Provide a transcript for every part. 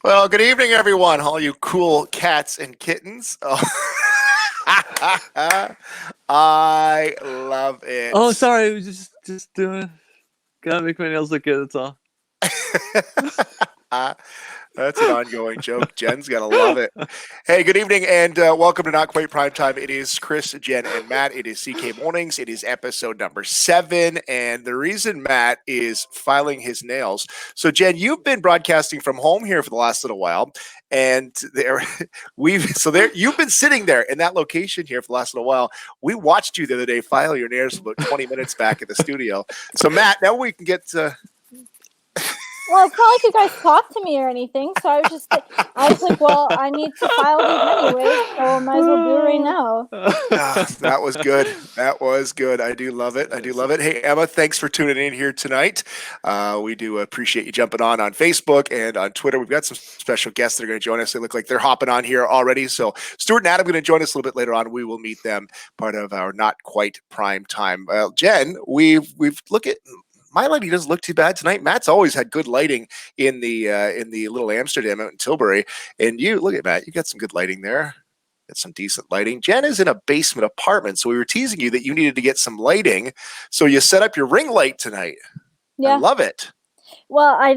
Well, good evening, everyone. All you cool cats and kittens. Oh. I love it. Oh, sorry. I was just doing. Gotta make my nails look good. That's all. That's an ongoing joke. Jen's gonna love it. Hey, good evening and welcome to Not Quite Prime Time. It is Chris, Jen, and Matt. It is CK Mornings. It is episode number 7, and the reason Matt is filing his nails. So, Jen, you've been broadcasting from home here for the last little while, and you've been sitting there in that location here for the last little while. We watched you the other day file your nails about 20 minutes back at the studio. So, Matt, now we can get to. Well, it's not like you guys talked to me or anything, so I was like, well, I need to file these anyway, so I might as well do it right now. That was good. That was good. I do love it. Hey, Emma, thanks for tuning in here tonight. We do appreciate you jumping on Facebook and on Twitter. We've got some special guests that are going to join us. They look like they're hopping on here already. So Stuart and Adam are going to join us a little bit later on. We will meet them, part of our Not Quite Prime Time. Jen, we've look at. My lighting doesn't look too bad tonight. Matt's always had good lighting in the little Amsterdam out in Tilbury. And you, look at Matt, you got some good lighting there. Got some decent lighting. Jen is in a basement apartment, so we were teasing you that you needed to get some lighting. So you set up your ring light tonight. Yeah. I love it. Well, I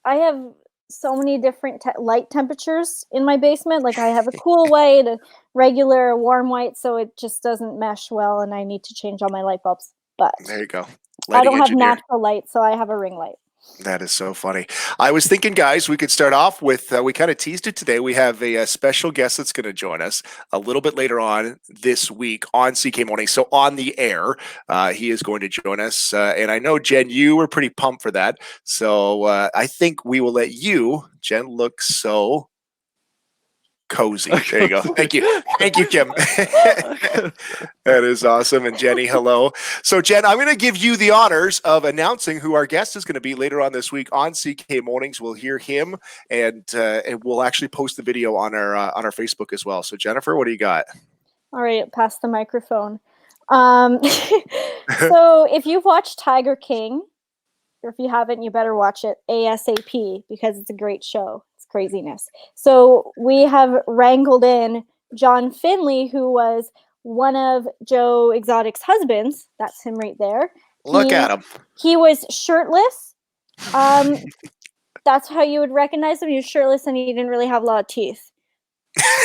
have so many different light temperatures in my basement. Like I have a cool white, a regular, a warm white, so it just doesn't mesh well, and I need to change all my light bulbs. But there you go. I don't have natural light, so I have a ring light. That is so funny. I was thinking, guys, we could start off with, we kind of teased it today. We have a special guest that's going to join us a little bit later on this week on CK Morning. So on the air, he is going to join us. And I know, Jen, you were pretty pumped for that. So I think we will let you, Jen, look so cozy. There you go. Thank you, Kim. That is awesome. And Jenny, hello. So, Jen, I'm going to give you the honors of announcing who our guest is going to be later on this week on CK Mornings. We'll hear him, and we'll actually post the video on our Facebook as well. So, Jennifer, what do you got? All right, pass the microphone. So, if you've watched Tiger King, or if you haven't, you better watch it ASAP because it's a great show. Craziness. So we have wrangled in John Finley, who was one of Joe Exotic's husbands. That's him right there. Look at him. He was shirtless. That's how you would recognize him. He was shirtless and he didn't really have a lot of teeth.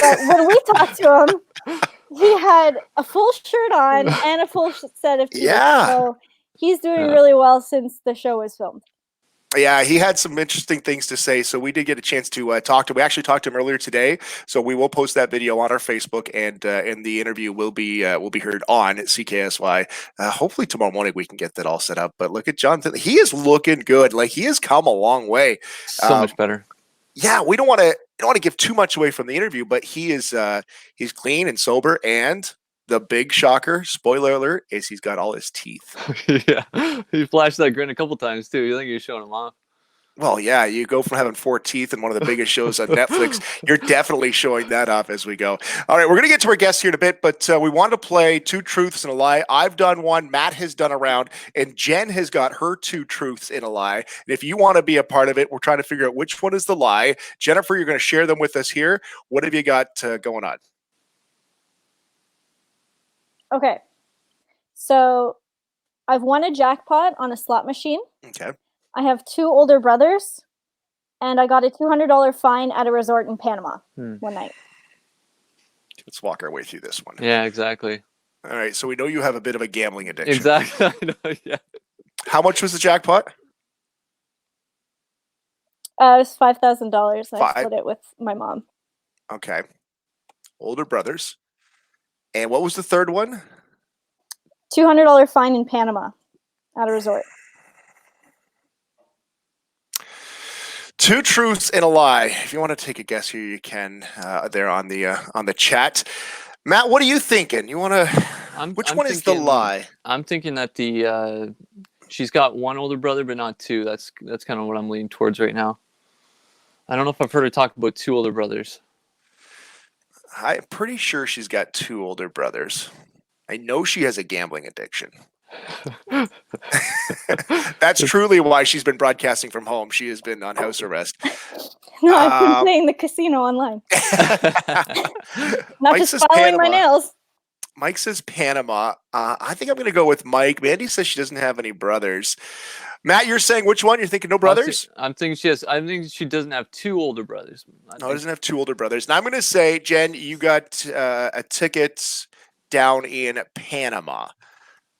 But when we talked to him, he had a full shirt on and a full set of teeth. Yeah. So he's doing really well since the show was filmed. Yeah, he had some interesting things to say. So we did get a chance to talk to him. We actually talked to him earlier today. So we will post that video on our Facebook, and the interview will be heard on CKSY. Hopefully tomorrow morning we can get that all set up. But look at Jonathan; he is looking good. Like he has come a long way. So much better. Yeah, we don't want to give too much away from the interview, but he is he's clean and sober, and the big shocker, spoiler alert, is he's got all his teeth. Yeah, he flashed that grin a couple times too. You think you're showing him off? Well, yeah, you go from having 4 teeth in one of the biggest shows on Netflix. You're definitely showing that off as we go. All right, we're going to get to our guests here in a bit, but we wanted to play 2 truths and a lie. I've done one, Matt has done a round, and Jen has got her 2 truths and a lie. And if you want to be a part of it, we're trying to figure out which one is the lie. Jennifer, you're going to share them with us here. What have you got going on? Okay, so I've won a jackpot on a slot machine. Okay. I have 2 older brothers, and I got a $200 fine at a resort in Panama one night. Let's walk our way through this one. Yeah, exactly. All right, so we know you have a bit of a gambling addiction. Exactly. I know, yeah. How much was the jackpot? It was $5,000. I split it with my mom. Okay. Older brothers. And what was the third one? $200 fine in Panama at a resort. 2 truths and a lie. If you want to take a guess here, you can there on the chat. Matt, what are you thinking? You want to? Which one is the lie? I'm thinking that she's got 1 older brother, but not 2. That's kind of what I'm leaning towards right now. I don't know if I've heard her talk about 2 older brothers. I'm pretty sure she's got 2 older brothers. I know she has a gambling addiction. That's truly why she's been broadcasting from home. She has been on house arrest. No, I've been playing the casino online. Not Mike just says following my Panama. nails. Mike says Panama. I think I'm going to go with Mike. Mandy says she doesn't have any brothers. Matt, you're saying which one? You're thinking no brothers? I'm thinking she has. I think she doesn't have two older brothers. No, doesn't have two older brothers. And I'm going to say, Jen, you got a ticket down in Panama.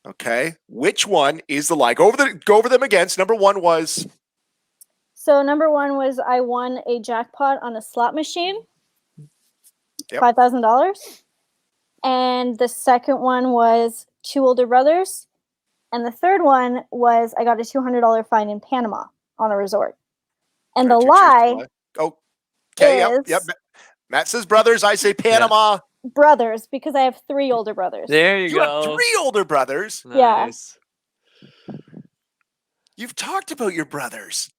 Okay, which one is the lie? Go over them again. So number one was. So number one was I won a jackpot on a slot machine, Yep. $5,000, and the second one was two older brothers, and the third one was I got a $200 fine in Panama on a resort. And the lie. Oh, okay. Is Yep. Matt says brothers. I say Panama. brothers, because I have three older brothers. There you go. Have three older brothers. Nice. Yeah. You've talked about your brothers.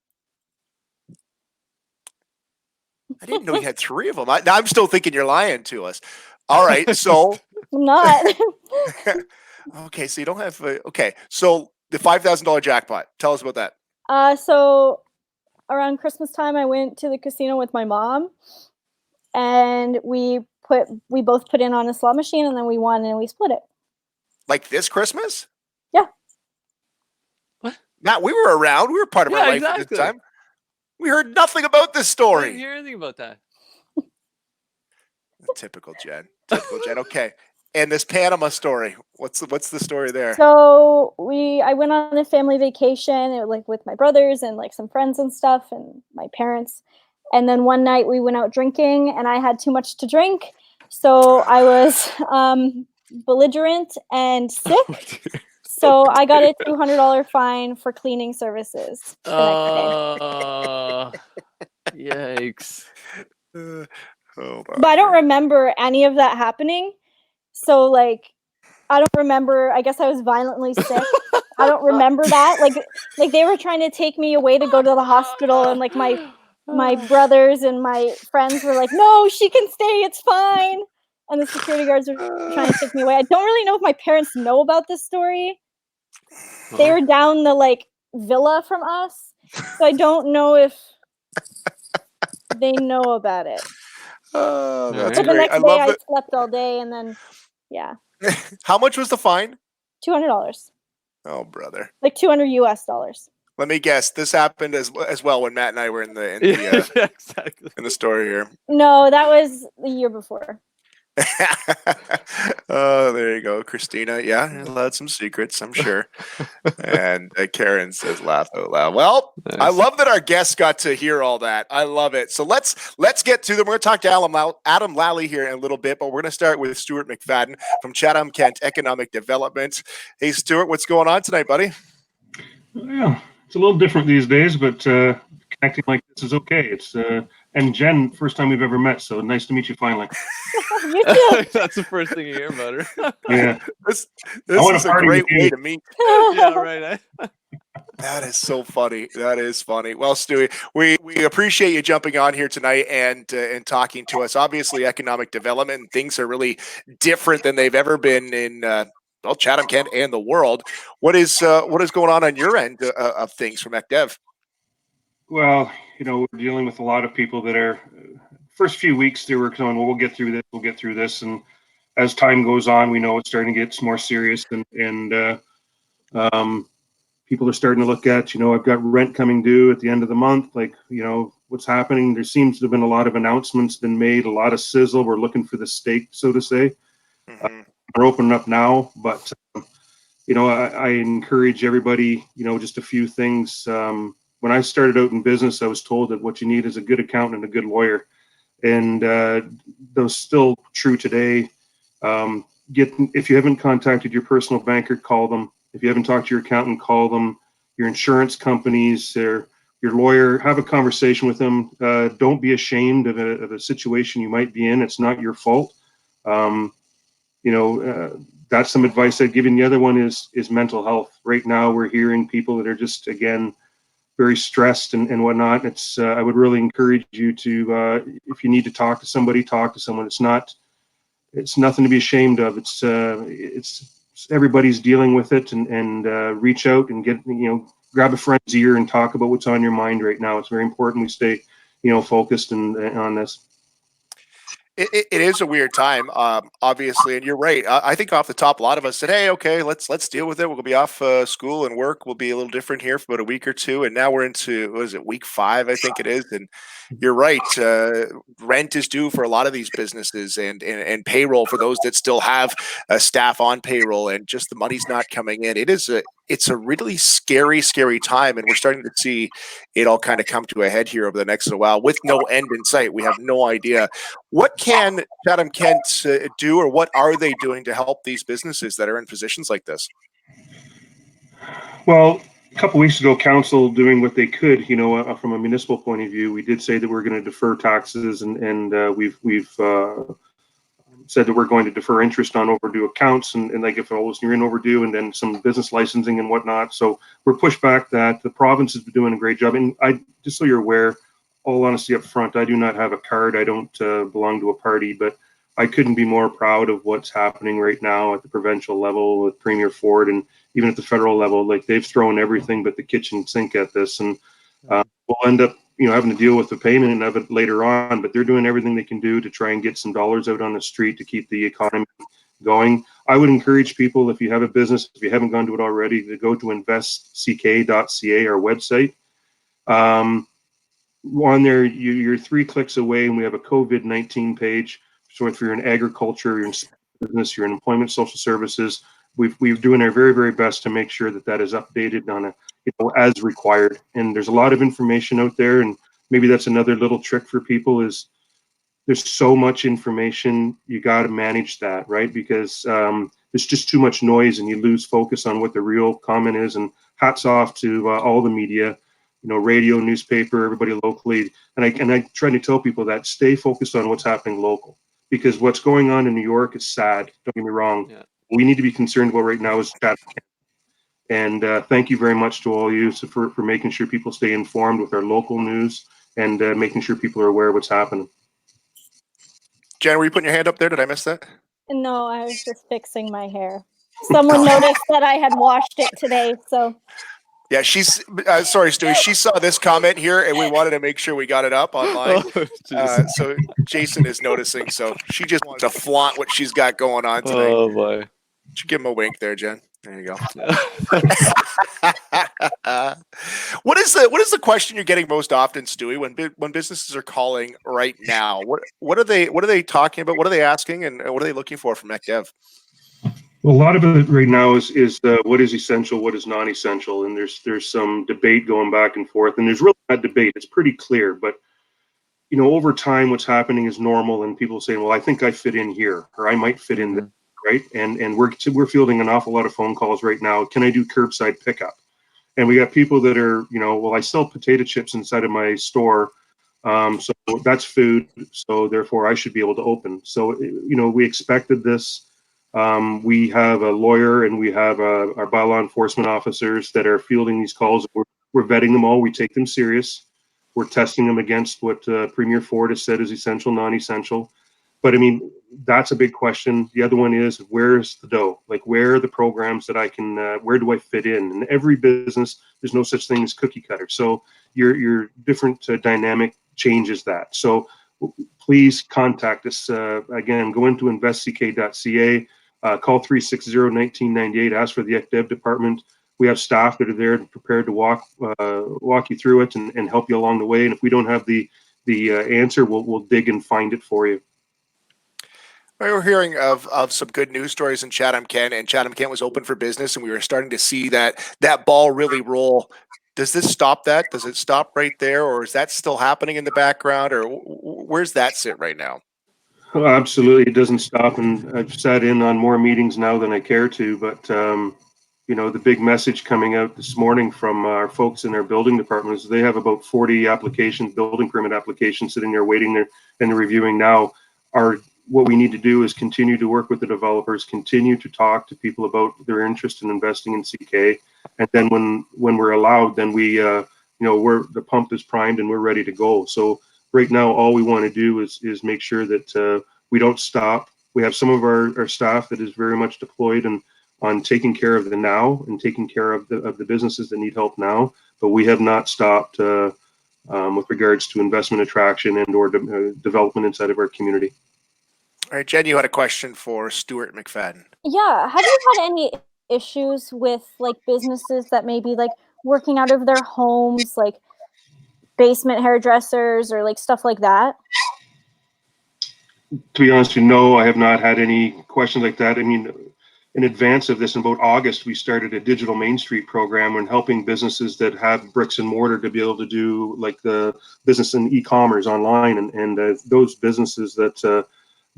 I didn't know you had three of them. I'm still thinking you're lying to us. All right, so I'm not. okay, so you don't have okay. So the $5,000 jackpot. Tell us about that. So around Christmas time, I went to the casino with my mom, and we both put in on a slot machine, and then we won, and we split it. Like this Christmas? Yeah. What? Matt, we were around. We were part of our life at this time. We heard nothing about this I story. didn't hear anything about that. Typical Jen. Typical Jen. Okay. And this Panama story. What's the story there? So I went on a family vacation, like with my brothers and like some friends and stuff, and my parents. And then one night we went out drinking, and I had too much to drink, so I was belligerent and sick. So I got a $200 fine for cleaning services. Yikes. But I don't remember any of that happening. So like, I don't remember. I guess I was violently sick. I don't remember that. Like they were trying to take me away to go to the hospital, and like my brothers and my friends were like, "No, she can stay. It's fine." And the security guards were trying to take me away. I don't really know if my parents know about this story. They were down the like villa from us, so I don't know if they know about it. Oh, that's But the great. next day I slept all day, and then yeah. How much was the fine? $200. Oh, brother. Like $200 US. Let me guess. This happened as well when Matt and I were in the exactly in the story here. No, that was the year before. Oh, there you go, Christina. Yeah, allowed some secrets, I'm sure. And Karen says, "Laugh out loud." Well, nice. I love that our guests got to hear all that. I love it. So let's get to them. We're going to talk to Adam Lally here in a little bit, but we're going to start with Stuart McFadden from Chatham Kent Economic Development. Hey, Stuart, what's going on tonight, buddy? Yeah, it's a little different these days, but connecting like this is okay. It's and Jen, first time we've ever met, so nice to meet you finally. You too. That's the first thing you hear about her. Yeah, this is a great way to meet. Yeah, right. That is so funny. That is funny. Well, Stewie, we appreciate you jumping on here tonight and talking to us. Obviously, economic development and things are really different than they've ever been in Chatham Kent and the world. What is going on your end of things from ECDev? Well, we're dealing with a lot of people that are first few weeks they were going, well, we'll get through this. And as time goes on, we know it's starting to get more serious and people are starting to look at, I've got rent coming due at the end of the month. Like, what's happening? There seems to have been a lot of announcements been made, a lot of sizzle. We're looking for the steak, so to say. Mm-hmm. We're opening up now, but, I encourage everybody, just a few things. When I started out in business, I was told that what you need is a good accountant and a good lawyer. And those still true today. If you haven't contacted your personal banker, call them. If you haven't talked to your accountant, call them. Your insurance companies, your lawyer, have a conversation with them. Don't be ashamed of a situation you might be in. It's not your fault. That's some advice I'd give you. And the other one is mental health. Right now, we're hearing people that are just, again, very stressed and whatnot. It's I would really encourage you to, if you need to talk to somebody, talk to someone. It's nothing to be ashamed of. It's everybody's dealing with it, and reach out and get, grab a friend's ear and talk about what's on your mind right now. It's very important we stay, focused and on this. It is a weird time, obviously, and you're right. I think off the top, a lot of us said, "Hey, okay, let's deal with it. We'll be off school and work. Will be a little different here for about a week or two." And now we're into, what is it, week 5, I think it is. And you're right. Rent is due for a lot of these businesses, and payroll for those that still have staff on payroll, and just the money's not coming in. It's a really scary time, and we're starting to see it all kind of come to a head here over the next little while with no end in sight. We have no idea. What can Chatham-Kent do, or what are they doing to help these businesses that are in positions like this? Well, a couple weeks ago, council doing what they could, from a municipal point of view, we did say that we're going to defer taxes, and we've said that we're going to defer interest on overdue accounts, and like if all was near and overdue, and then some business licensing and whatnot. So we're pushed back that. The province has been doing a great job. And just so you're aware, all honesty up front, I do not have a card. I don't belong to a party, but I couldn't be more proud of what's happening right now at the provincial level with Premier Ford, and even at the federal level. Like, they've thrown everything but the kitchen sink at this, and we'll end up having to deal with the payment of it later on, but they're doing everything they can do to try and get some dollars out on the street to keep the economy going. I would encourage people, if you have a business, if you haven't gone to it already, to go to investck.ca, our website. On there, you're 3 clicks away, and we have a COVID-19 page. So if you're in agriculture, you're in business, you're in employment, social services, we're doing our very, very best to make sure that is updated on a, as required. And there's a lot of information out there, and maybe that's another little trick for people, is there's so much information, you got to manage that, right? Because there's just too much noise, and you lose focus on what the real comment is. And hats off to all the media, radio, newspaper, everybody locally. And I try to tell people that stay focused on what's happening local, because what's going on in New York is sad. Don't get me wrong. Yeah. We need to be concerned about right now is Chatham-Kent. And thank you very much to all you for making sure people stay informed with our local news, and making sure people are aware of what's happening. Jen, were you putting your hand up there? Did I miss that? No, I was just fixing my hair. Someone noticed that I had washed it today, so. Yeah, she's sorry, Stewie. She saw this comment here, and we wanted to make sure we got it up online. So Jason is noticing, so she just wants to flaunt what she's got going on tonight. Oh boy! Should give him a wink there, Jen. There you go. What is the question you're getting most often, Stewie, when businesses are calling right now? What are they talking about? What are they asking, and what are they looking for from McDev? Well, a lot of it right now is what is essential, what is non-essential, and there's some debate going back and forth, and there's really not debate. It's pretty clear, but over time, what's happening is normal, and people saying, "Well, I think I fit in here, or I might fit in there," right? And we're fielding an awful lot of phone calls right now. Can I do curbside pickup? And we got people that are, well, I sell potato chips inside of my store, so that's food, so therefore I should be able to open. So we expected this. We have a lawyer, and we have our bylaw enforcement officers that are fielding these calls. We're vetting them all. We take them serious. We're testing them against what Premier Ford has said is essential, non-essential. But I mean, that's a big question. The other one is, where's the dough? Like, where are the programs that I can, where do I fit in? And every business, there's no such thing as cookie cutter. So your different dynamic changes that. So please contact us. Again, go into investck.ca. Call 360-1998, ask for the ECDEV department. We have staff that are there and prepared to walk you through it and help you along the way. And if we don't have the answer, we'll dig and find it for you. We're hearing of some good news stories in Chatham-Kent, and Chatham-Kent was open for business, and we were starting to see that ball really roll. Does this stop that? Does it stop right there, or is that still happening in the background, or where's that sit right now? Well, absolutely, it doesn't stop, and I've sat in on more meetings now than I care to. But the big message coming out this morning from our folks in our building department is they have about 40 applications, building permit applications, sitting there waiting there and reviewing now. What we need to do is continue to work with the developers, continue to talk to people about their interest in investing in CK, and then when we're allowed, then we the pump is primed and we're ready to go. So right now, all we want to do is make sure that we don't stop. We have some of our staff that is very much deployed, and on taking care of the now and taking care of the businesses that need help now. But we have not stopped with regards to investment attraction and or development inside of our community. All right, Jen, you had a question for Stuart McFadden. Yeah. Have you had any issues with like businesses that may be like working out of their homes, like basement hairdressers or like stuff like that? To be honest with you, no, I have not had any questions like that. I mean, in advance of this, in about August, we started a digital Main Street program and helping businesses that have bricks and mortar to be able to do like the business and e-commerce online, and those businesses that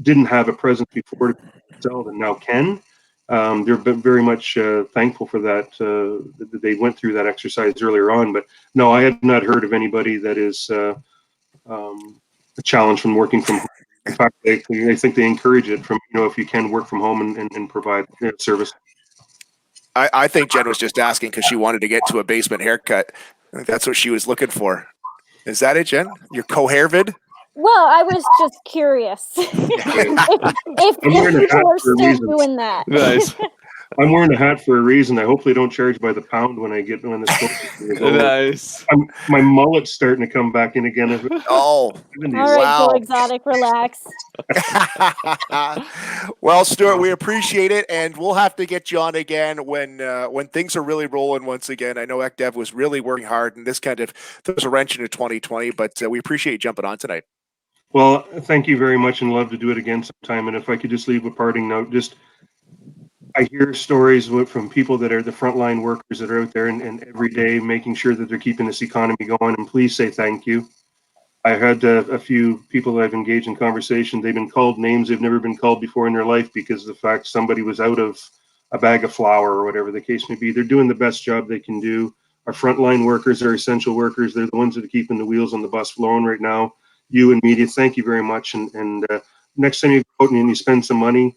didn't have a presence before to sell and now can. They're very much thankful for that. That they went through that exercise earlier on, but no, I have not heard of anybody that is a challenge from working from home. In fact, I think they encourage it from, if you can work from home and provide service. I think Jen was just asking because she wanted to get to a basement haircut. I think that's what she was looking for. Is that it, Jen? Your co-hairvid? Well, I was just curious if people are still doing that. Nice. I'm wearing a hat for a reason. I hopefully don't charge by the pound when this. Nice. My mullet's starting to come back in again. Oh, all right, wow. Go Exotic, relax. Well, Stuart, we appreciate it, and we'll have to get you on again when things are really rolling once again. I know ECDev was really working hard, and this kind of throws a wrench into 2020, but we appreciate you jumping on tonight. Well, thank you very much, and love to do it again sometime. And if I could just leave a parting note, I hear stories from people that are the frontline workers that are out there and every day making sure that they're keeping this economy going. And please say thank you. I had a few people that I've engaged in conversation. They've been called names they've never been called before in their life because of the fact somebody was out of a bag of flour or whatever the case may be. They're doing the best job they can do. Our frontline workers are essential workers. They're the ones that are keeping the wheels on the bus flowing right now. You and media, thank you very much. And next time you go out and you spend some money,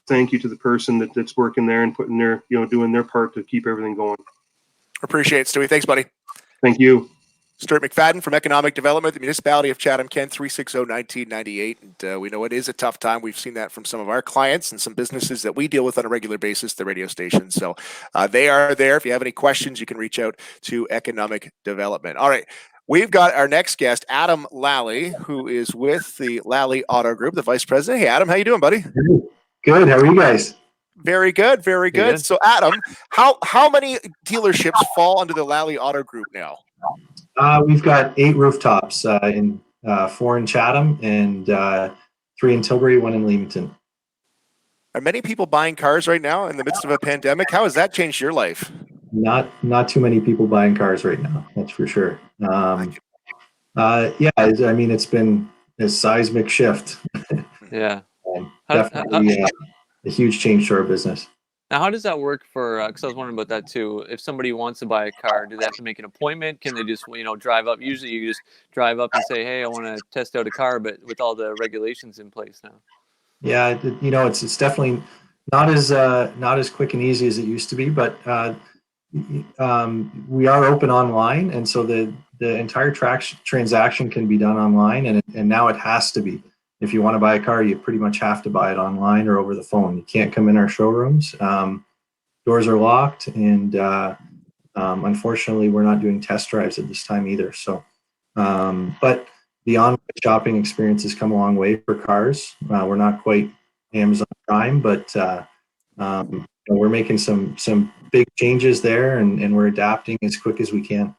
thank you to the person that's working there and putting their, doing their part to keep everything going. Appreciate it, Stewie. Thanks, buddy. Thank you. Stuart McFadden from Economic Development, the Municipality of Chatham-Kent, 360-1998. And we know it is a tough time. We've seen that from some of our clients and some businesses that we deal with on a regular basis, the radio station. So they are there. If you have any questions, you can reach out to Economic Development. All right. We've got our next guest, Adam Lally, who is with the Lally Auto Group, the vice president. Hey, Adam, how you doing, buddy? Good. How are you guys? Very good. Very good. Good. So, Adam, how many dealerships fall under the Lally Auto Group now? We've got 8 rooftops, 4 in Chatham and 3 in Tilbury, 1 in Leamington. Are many people buying cars right now in the midst of a pandemic? How has that changed your life? Not too many people buying cars right now. That's for sure. Yeah, I mean, it's been a seismic shift. Yeah. Definitely a huge change to our business. Now, how does that work for? Because I was wondering about that too. If somebody wants to buy a car, do they have to make an appointment? Can they just, drive up? Usually, you just drive up and say, "Hey, I want to test out a car," but with all the regulations in place now. Yeah, it's definitely not as quick and easy as it used to be, but we are open online, and so the entire transaction can be done online, and now it has to be. If you want to buy a car, you pretty much have to buy it online or over the phone. You can't come in our showrooms. Doors are locked, and unfortunately, we're not doing test drives at this time either. So, but the online shopping experience has come a long way for cars. We're not quite Amazon Prime, but we're making some big changes there, and we're adapting as quick as we can.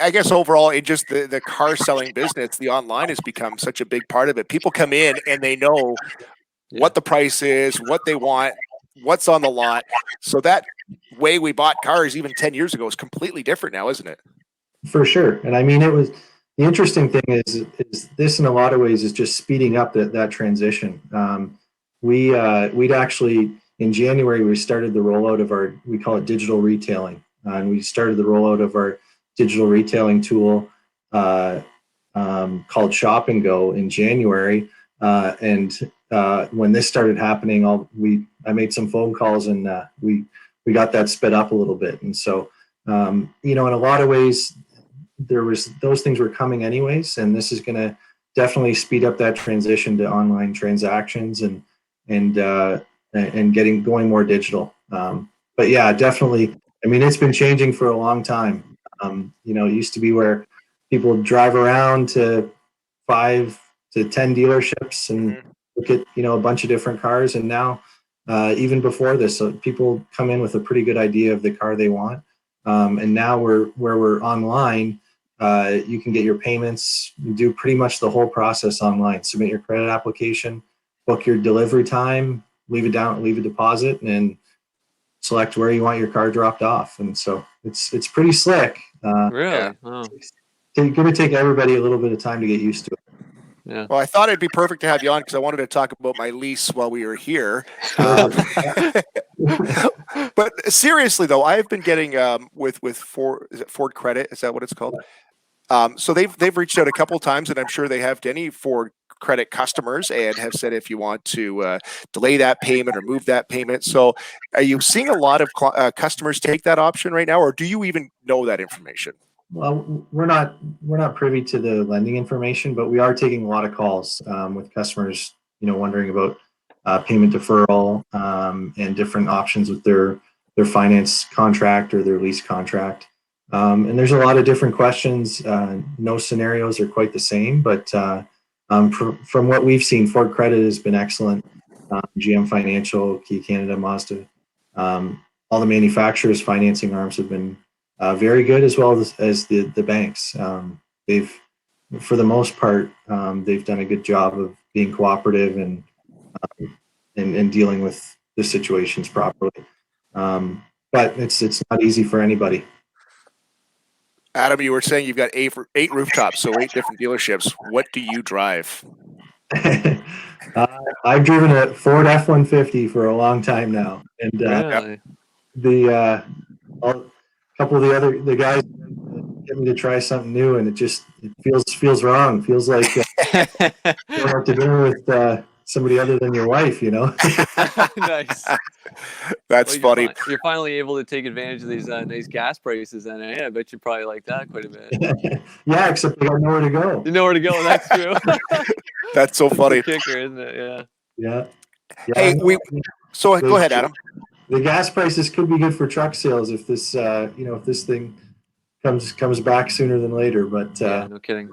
I guess overall, it just the car selling business, the online has become such a big part of it. People come in and they know what the price is, what they want, what's on the lot. So that way we bought cars even 10 years ago is completely different now, isn't it? For sure. And I mean, the interesting thing is this in a lot of ways is just speeding up that transition. We'd actually, in January, we started the rollout of we call it digital retailing. And we started the rollout of our digital retailing tool called Shop and Go in January. And when this started happening, I made some phone calls, and we got that sped up a little bit. And so, in a lot of ways, those things were coming anyways, and this is going to definitely speed up that transition to online transactions. And and going more digital. But yeah, definitely. I mean, it's been changing for a long time. You know, it used to be where people would drive around to 5 to 10 dealerships and look at, you know, a bunch of different cars. And now, even before this, so people come in with a pretty good idea of the car they want. And now where we're online, you can get your payments, you do pretty much the whole process online. Submit your credit application, book your delivery time, leave a deposit, and select where you want your car dropped off. And so it's pretty slick. Really? Oh, It's going to take everybody a little bit of time to get used to it. yeah. Well, I thought it'd be perfect to have you on because I wanted to talk about my lease while we were here. But seriously, though, I've been getting with Ford, is it Ford Credit? Is that what it's called? So they've reached out a couple of times, and I'm sure they have to any Ford Credit customers and have said if you want to delay that payment or move that payment. So, are you seeing a lot of customers take that option right now, or do you even know that information? Well, we're not privy to the lending information, but we are taking a lot of calls with customers, you know, wondering about payment deferral and different options with their finance contract or their lease contract. And there's a lot of different questions. No scenarios are quite the same, but from what we've seen, Ford Credit has been excellent. GM Financial, Key Canada, Mazda, all the manufacturers' financing arms have been very good, as well as the banks. They've, for the most part, they've done a good job of being cooperative and dealing with the situations properly. But it's not easy for anybody. Adam, you were saying you've got eight rooftops, so 8 different dealerships. What do you drive? I've driven a Ford F-150 for a long time now, and Really? a couple of the guys get me to try something new, and it feels wrong. Feels like going out to dinner with somebody other than your wife, you know. Nice. That's funny. You're finally able to take advantage of these nice gas prices, and I bet you probably like that quite a bit. Yeah, except I got nowhere to go. You know where to go. That's true. That's so funny. That's the kicker, isn't it? Yeah. Hey, so go ahead, Adam. The gas prices could be good for truck sales if this, if this thing comes back sooner than later. But yeah, no kidding.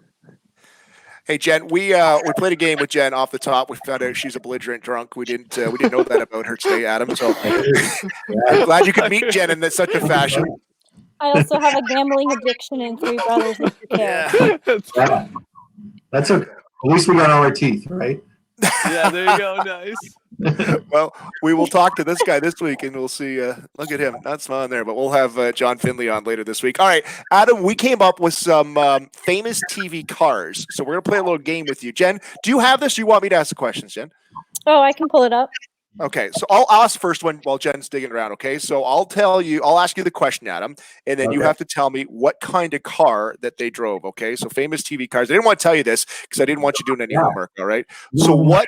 Hey, Jen, we played a game with Jen off the top. We found out she's a belligerent drunk. We didn't know that about her today, Adam. So I'm glad you could meet Jen in such a fashion. I also have a gambling addiction and 3 brothers in care. Yeah. That's okay. At least we got all our teeth, right? Yeah, there you go. Nice. Well, we will talk to this guy this week, and we'll see. Look at him, not smiling there, but we'll have John Finley on later this week. All right, Adam, we came up with some famous TV cars, so we're gonna play a little game with you. Jen, do you have this? Or do you want me to ask the questions, Jen? Oh, I can pull it up. Okay, so I'll ask the first one while Jen's digging around. Okay, so I'll ask you the question, Adam, and then you have to tell me what kind of car that they drove. Okay, so famous TV cars. I didn't want to tell you this because I didn't want you doing any homework. All right. So what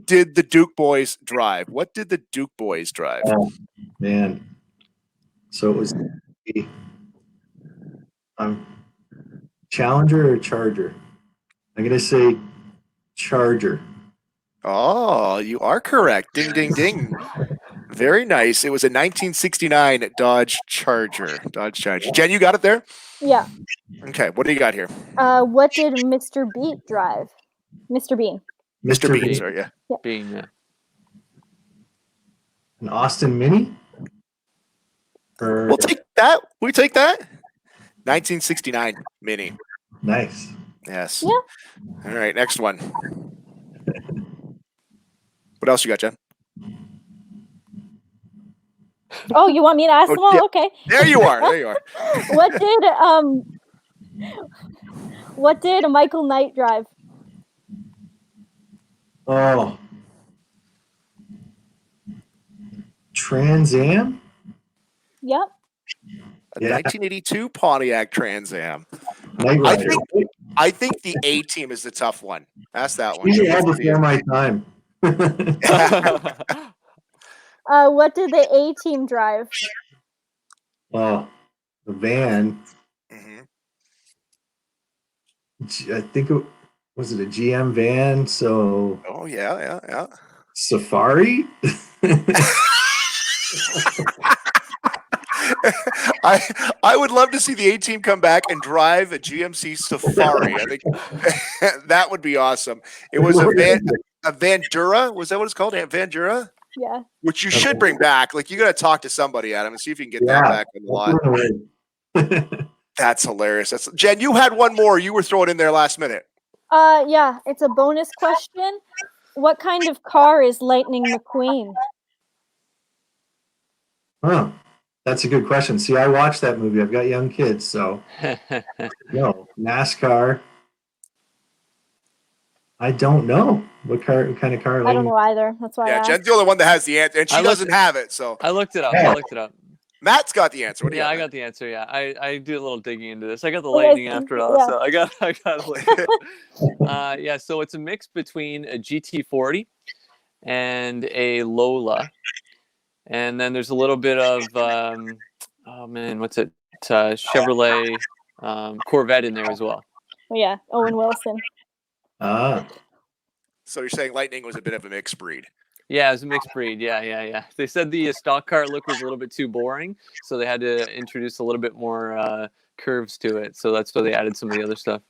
did the Duke boys drive? What did the Duke boys drive? Oh, man. So it was Challenger or Charger? I'm gonna say Charger. Oh, you are correct. Ding, ding, ding. Very nice. It was a 1969 Dodge Charger. Jen, you got it there? Yeah. Okay, what do you got here? What did Mr. Bean drive? Mr. Bean. Mr. Bean, sorry, yeah. Bean, yeah. An Austin Mini? We'll take that. We take that. 1969 Mini. Nice. Yes. Yeah. All right, next one. What else you got, Jen? Oh, you want me to ask them all? Yeah. Okay. There you are. There you are. What did Michael Knight drive? Oh. Trans Am? Yep. A 1982 Pontiac Trans Am. Night Rider. I think the A team is the tough one. Ask that one. These are all before my time. What did the A team drive? Oh, the van. I think was it a GM van? So. Oh yeah. Safari? I would love to see the A team come back and drive a GMC Safari. I think that would be awesome. It was a Vandura. Was that what it's called? A Vandura? Yeah. Which you should bring back. Like, you got to talk to somebody, Adam, and see if you can get that back in the lot. That's hilarious. Jen, you had one more you were throwing in there last minute. Yeah, it's a bonus question. What kind of car is Lightning McQueen? Oh, that's a good question. See, I watched that movie. I've got young kids, so no NASCAR. I don't know what kind of car. I don't know either. That's why I asked. Jen's the only one that has the answer, and she doesn't have it. So I looked it up. Matt's got the answer. What do you got? I got the answer. Yeah, I do a little digging into this. I got the Lightning after all, so I got yeah. So it's a mix between a GT40 and a Lola, and then there's a little bit of oh man, what's it? Chevrolet Corvette in there as well. Oh yeah, Owen Wilson. So you're saying Lightning was a bit of a mixed breed? Yeah, it was a mixed breed. Yeah. They said the stock car look was a little bit too boring, so they had to introduce a little bit more curves to it. So that's why they added some of the other stuff.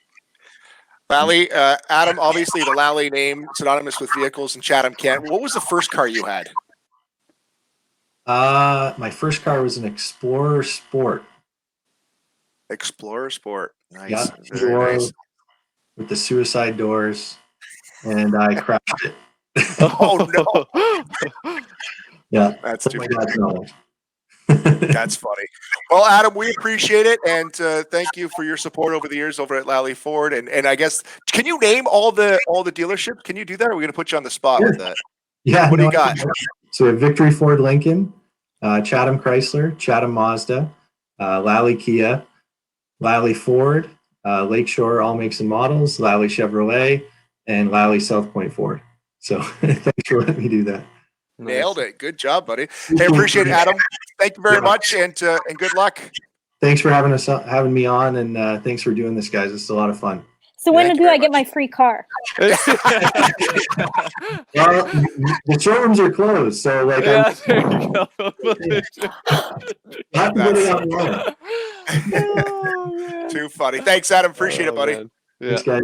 Lally, Adam, obviously the Lally name synonymous with vehicles in Chatham, Kent. What was the first car you had? My first car was an Explorer Sport. Explorer Sport. Nice. Yeah, very nice. With the suicide doors, and I crashed it. Oh no! Yeah, that's too funny. That's funny. Well, Adam, we appreciate it, and thank you for your support over the years over at Lally Ford. And I guess, can you name all the dealerships? Can you do that? Or are we going to put you on the spot with that? Yeah. What do you got? So we have Victory Ford Lincoln, Chatham Chrysler, Chatham Mazda, Lally Kia, Lally Ford, Lakeshore All Makes and Models, Lally Chevrolet, and Lally South Point Ford. So thanks for letting me do that. Nailed it. Good job, buddy. Hey, appreciate it, Adam. Thank you very much, and good luck. Thaning me on, and thanks for doing this, guys. It's a lot of fun. So when do I get my free car? Well, the showrooms are closed, so like, yeah, there you go. I have to put it online. Oh, too funny. Thanks, Adam. Appreciate it, buddy. Thanks, guys.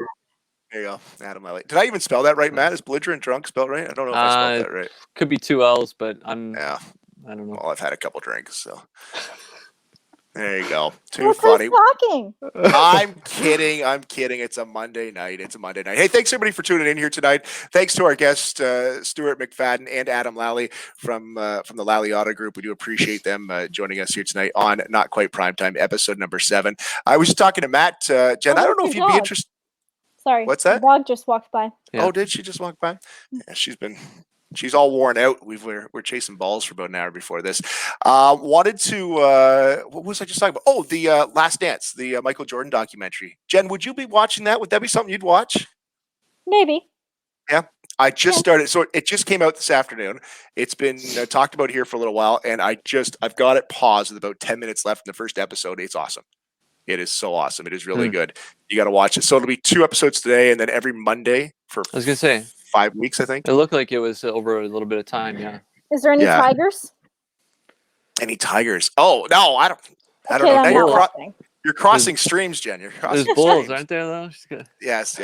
There you go, Adam Lally. Did I even spell that right, Matt? Is belligerent drunk spelled right? I don't know if I spelled that right. Could be 2 L's, but I don't know. Well, I've had a couple drinks, so there you go. Too Look funny. who's talking. I'm kidding. It's a Monday night. Hey, thanks everybody for tuning in here tonight. Thanks to our guests, Stuart McFadden and Adam Lally from the Lally Auto Group. We do appreciate them joining us here tonight on Not Quite Primetime, episode number 7. I was just talking to Matt. Jen, I don't know if you'd be interested. Sorry. What's that? The dog just walked by. Yeah. Oh, did she just walk by? Yeah, she's all worn out. We're chasing balls for about an hour before this. Wanted to what was I just talking about? Oh, the Last Dance, the Michael Jordan documentary. Jen, would you be watching that? Would that be something you'd watch? Maybe. Yeah. I just started, so it just came out this afternoon. It's been talked about here for a little while, and I've got it paused with about 10 minutes left in the first episode. It's awesome. It is so awesome. It is really good. You got to watch it. So it'll be 2 episodes today, and then every Monday for I was gonna say 5 weeks, I think. It looked like it was over a little bit of time. Yeah. Is there any tigers? Any tigers? Oh no, I don't know. Now you're crossing streams, Jen. You're crossing. There's bulls, aren't there? Though. Yes.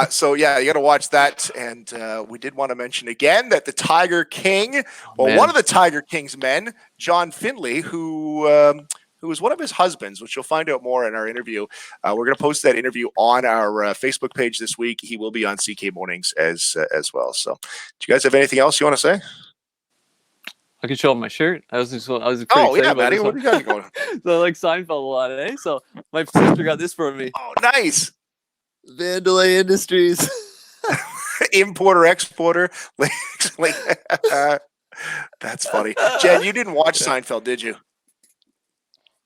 So yeah, you got to watch that. And we did want to mention again that the Tiger King, one of the Tiger King's men, John Finley, who was one of his husbands, which you'll find out more in our interview. We're going to post that interview on our Facebook page this week. He will be on CK Mornings as well. So, do you guys have anything else you want to say? I can show up my shirt. I was pretty excited about Maddie, this what do you got going? So I like Seinfeld a lot, eh? So my sister got this for me. Oh, nice. Vandalay Industries. Importer, exporter. That's funny. Jen, you didn't watch Seinfeld, did you?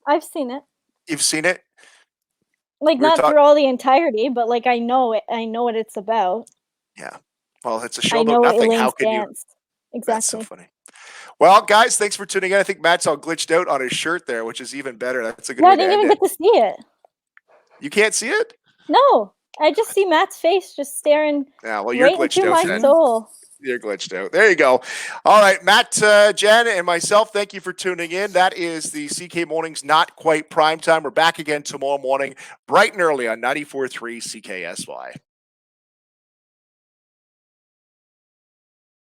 I've seen it. You've seen it? Like, not through all the entirety, but like I know it. I know what it's about. Yeah. Well, it's a show about nothing. How can you? Exactly. That's so funny. Well, guys, thanks for tuning in. I think Matt's all glitched out on his shirt there, which is even better. That's a good way I didn't even get to see it. You can't see it? No. I just see Matt's face just staring right into my soul. You're glitched out. There you go. All right, Matt, Jen, and myself, thank you for tuning in. That is the CK Mornings Not Quite Prime Time. We're back again tomorrow morning, bright and early on 94.3 CKSY.